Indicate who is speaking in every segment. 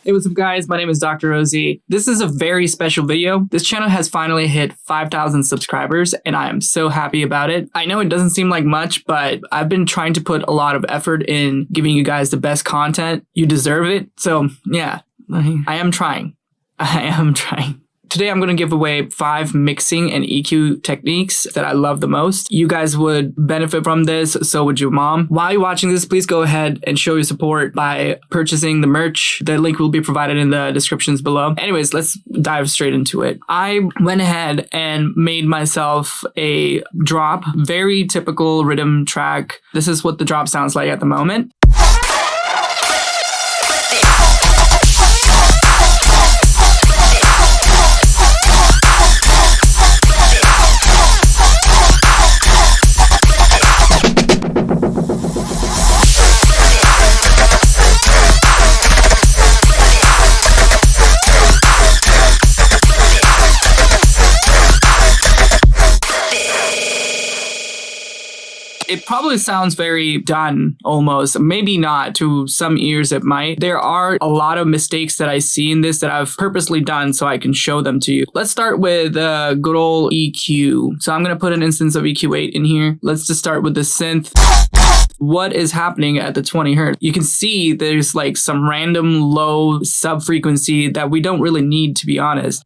Speaker 1: Hey, what's up guys? My name is Dr. Ozi. This is a very special video. This channel has finally hit 5,000 subscribers and I am so happy about it. I know it doesn't seem like much, but I've been trying to put a lot of effort in giving you guys the best content. You deserve it. So yeah, I am trying. Today, I'm going to give away 5 mixing and EQ techniques that I love the most. You guys would benefit from this, so would your mom. While you're watching this, please go ahead and show your support by purchasing the merch. The link will be provided in the descriptions below. Anyways, let's dive straight into it. I went ahead and made myself a drop, very typical rhythm track. This is what the drop sounds like at the moment. It probably sounds very done almost, maybe not. To some ears it might. There are a lot of mistakes that I see in this that I've purposely done so I can show them to you. Let's start with good old EQ. So I'm going to put an instance of EQ8 in here. Let's just start with the synth. What is happening at the 20 hertz? You can see there's like some random low sub frequency that we don't really need, to be honest.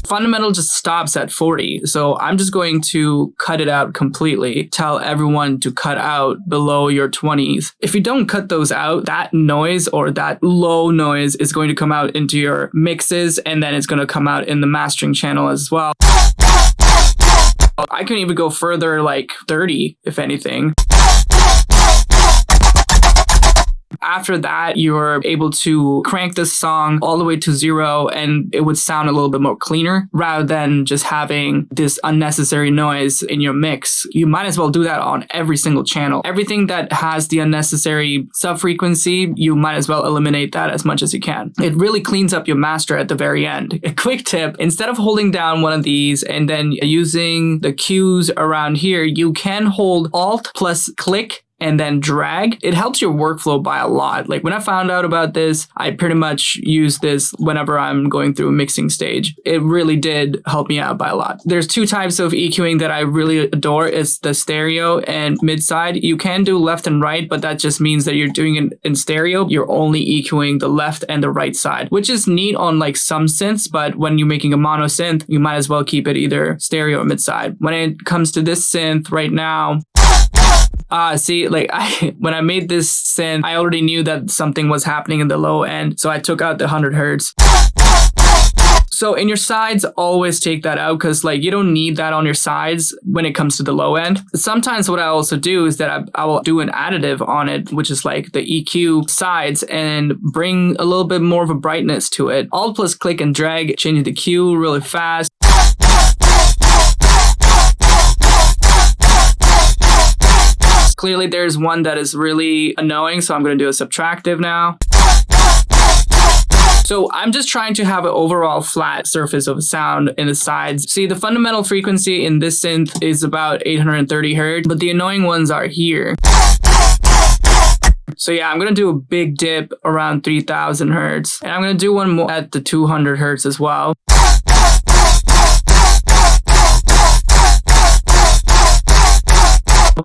Speaker 1: Fundamental just stops at 40, so I'm just going to cut it out completely. Tell everyone to cut out below your 20s. If you don't cut those out, that noise or that low noise is going to come out into your mixes, and then it's going to come out in the mastering channel as well. I can even go further, like 30 if anything. After that, you're able to crank this song all the way to 0 and it would sound a little bit more cleaner rather than just having this unnecessary noise in your mix. You might as well do that on every single channel. Everything that has the unnecessary sub-frequency, you might as well eliminate that as much as you can. It really cleans up your master at the very end. A quick tip, instead of holding down one of these and then using the cues around here, you can hold Alt plus click and then drag. It helps your workflow by a lot. Like when I found out about this, I pretty much use this whenever I'm going through a mixing stage. It really did help me out by a lot. There's 2 types of EQing that I really adore. It's the stereo and mid-side. You can do left and right, but that just means that you're doing it in stereo. You're only EQing the left and the right side, which is neat on like some synths, but when you're making a mono synth, you might as well keep it either stereo or mid-side. When it comes to this synth right now, see, like when I made this synth, I already knew that something was happening in the low end, so I took out the 100 hertz. So in your sides, always take that out because like you don't need that on your sides when it comes to the low end. Sometimes what I also do is that I will do an additive on it, which is like the EQ sides, and bring a little bit more of a brightness to it. Alt plus click and drag, changing the Q really fast. Clearly there's one that is really annoying, so I'm going to do a subtractive now. So I'm just trying to have an overall flat surface of sound in the sides. See, the fundamental frequency in this synth is about 830 hertz, but the annoying ones are here. So yeah, I'm going to do a big dip around 3000 hertz, and I'm going to do one more at the 200 hertz as well.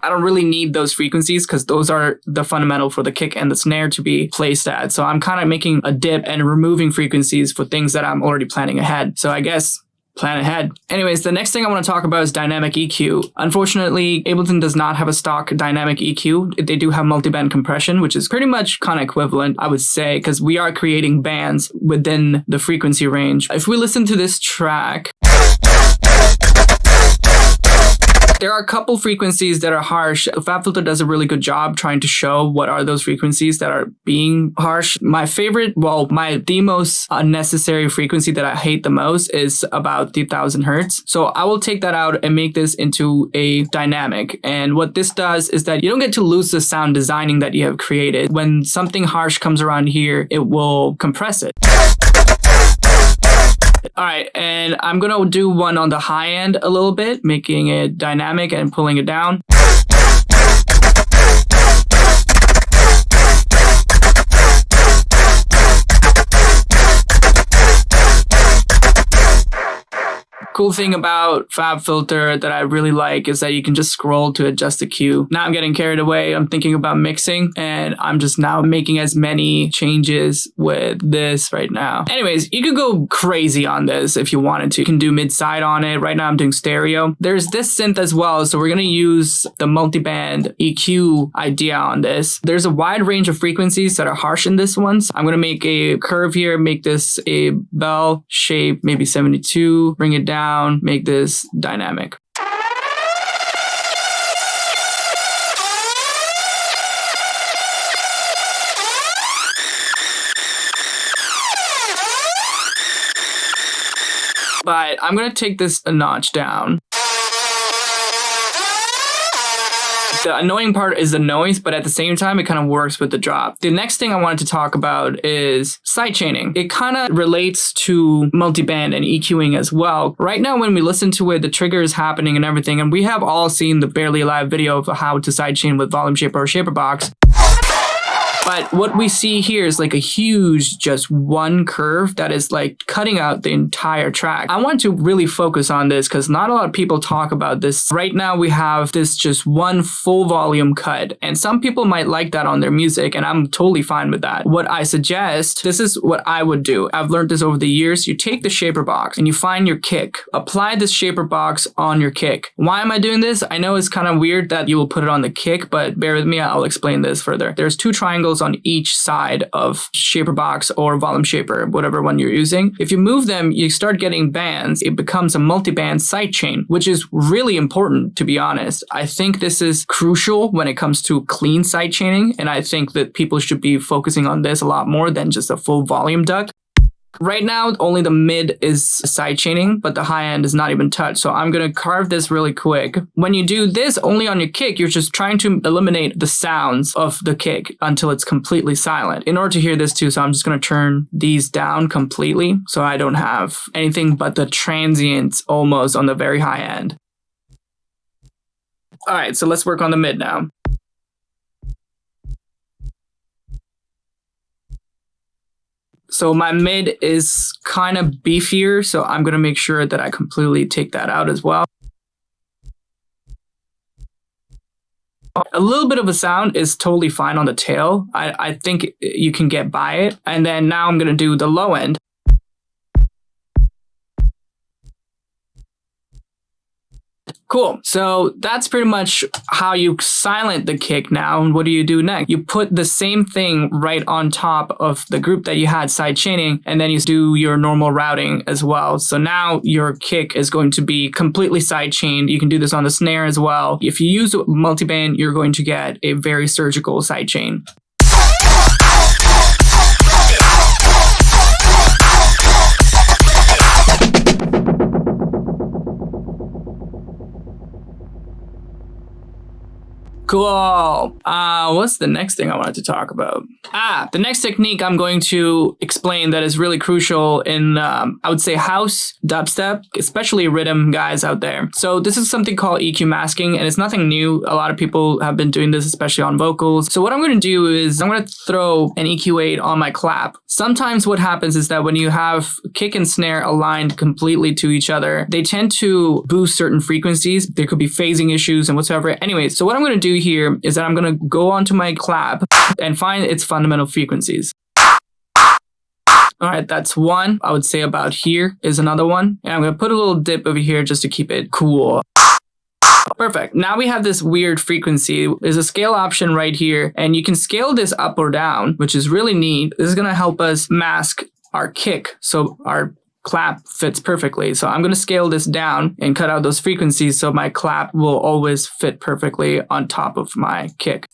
Speaker 1: I don't really need those frequencies because those are the fundamental for the kick and the snare to be placed at. So I'm kind of making a dip and removing frequencies for things that I'm already planning ahead. So I guess plan ahead. Anyways, the next thing I want to talk about is dynamic EQ. Unfortunately, Ableton does not have a stock dynamic EQ. They do have multiband compression, which is pretty much kind of equivalent, I would say, because we are creating bands within the frequency range. If we listen to this track, there are a couple frequencies that are harsh. FabFilter does a really good job trying to show what are those frequencies that are being harsh. My favorite, the most unnecessary frequency that I hate the most is about 3000 hertz. So I will take that out and make this into a dynamic. And what this does is that you don't get to lose the sound designing that you have created. When something harsh comes around here, it will compress it. All right, and I'm going to do one on the high end a little bit, making it dynamic and pulling it down. Cool thing about FabFilter that I really like is that you can just scroll to adjust the Q. Now I'm getting carried away. I'm thinking about mixing and I'm just now making as many changes with this right now. Anyways, you could go crazy on this if you wanted to. You can do mid-side on it. Right now I'm doing stereo. There's this synth as well. So we're going to use the multiband EQ idea on this. There's a wide range of frequencies that are harsh in this one. So I'm going to make a curve here, make this a bell shape, maybe 72, bring it down, make this dynamic. But I'm going to take this a notch down. The annoying part is the noise, but at the same time, it kind of works with the drop. The next thing I wanted to talk about is sidechaining. It kind of relates to multiband and EQing as well. Right now, when we listen to it, the trigger is happening and everything, and we have all seen the Barely Alive video of how to sidechain with volume shaper or shaper box. But what we see here is like a huge, just one curve that is like cutting out the entire track. I want to really focus on this because not a lot of people talk about this. Right now we have this just one full volume cut, and some people might like that on their music, and I'm totally fine with that. What I suggest, this is what I would do. I've learned this over the years. You take the shaper box and you find your kick. Apply this shaper box on your kick. Why am I doing this? I know it's kind of weird that you will put it on the kick, but bear with me, I'll explain this further. There's two triangles on each side of shaper box or volume shaper, whatever one you're using. If you move them, you start getting bands. It becomes a multi-band sidechain, which is really important, to be honest. I think this is crucial when it comes to clean sidechaining, and I think that people should be focusing on this a lot more than just a full volume duct. Right now, only the mid is sidechaining, but the high end is not even touched. So I'm going to carve this really quick. When you do this only on your kick, you're just trying to eliminate the sounds of the kick until it's completely silent. In order to hear this too, so I'm just going to turn these down completely so I don't have anything but the transients almost on the very high end. All right, so let's work on the mid now. So my mid is kind of beefier, so I'm going to make sure that I completely take that out as well. A little bit of a sound is totally fine on the tail. I think you can get by it. And then now I'm going to do the low end. Cool. So that's pretty much how you silent the kick now. And what do you do next? You put the same thing right on top of the group that you had sidechaining, and then you do your normal routing as well. So now your kick is going to be completely sidechained. You can do this on the snare as well. If you use multiband, you're going to get a very surgical sidechain. Cool. What's the next thing I wanted to talk about? The next technique I'm going to explain that is really crucial in, I would say, house, dubstep, especially rhythm guys out there. So this is something called EQ masking, and it's nothing new. A lot of people have been doing this, especially on vocals. So what I'm going to do is I'm going to throw an EQ8 on my clap. Sometimes what happens is that when you have kick and snare aligned completely to each other, they tend to boost certain frequencies. There could be phasing issues and whatsoever. Anyway, so what I'm going to do here is that I'm going to go onto my clap and find its fundamental frequencies. All right, that's one. I would say about here is another one. And I'm going to put a little dip over here just to keep it cool. Perfect. Now we have this weird frequency. There's a scale option right here, and you can scale this up or down, which is really neat. This is going to help us mask our kick, so our clap fits perfectly. So I'm going to scale this down and cut out those frequencies so my clap will always fit perfectly on top of my kick.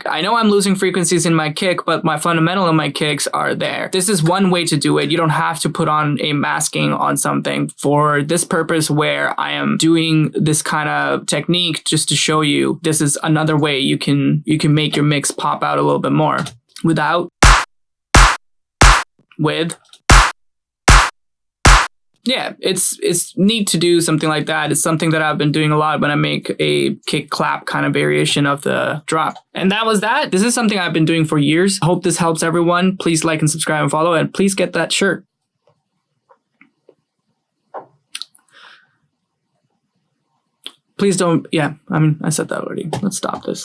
Speaker 1: I know I'm losing frequencies in my kick, but my fundamental in my kicks are there. This is one way to do it. You don't have to put on a masking on something for this purpose where I am doing this kind of technique just to show you this is another way you can make your mix pop out a little bit more without, with. yeah, it's neat to do something like that. It's something that I've been doing a lot when I make a kick clap kind of variation of the drop. And that was that. This is something I've been doing for years. Hope this helps everyone. Please like and subscribe and follow, and please get that shirt. Please don't, yeah, I mean, I said that already. Let's stop this.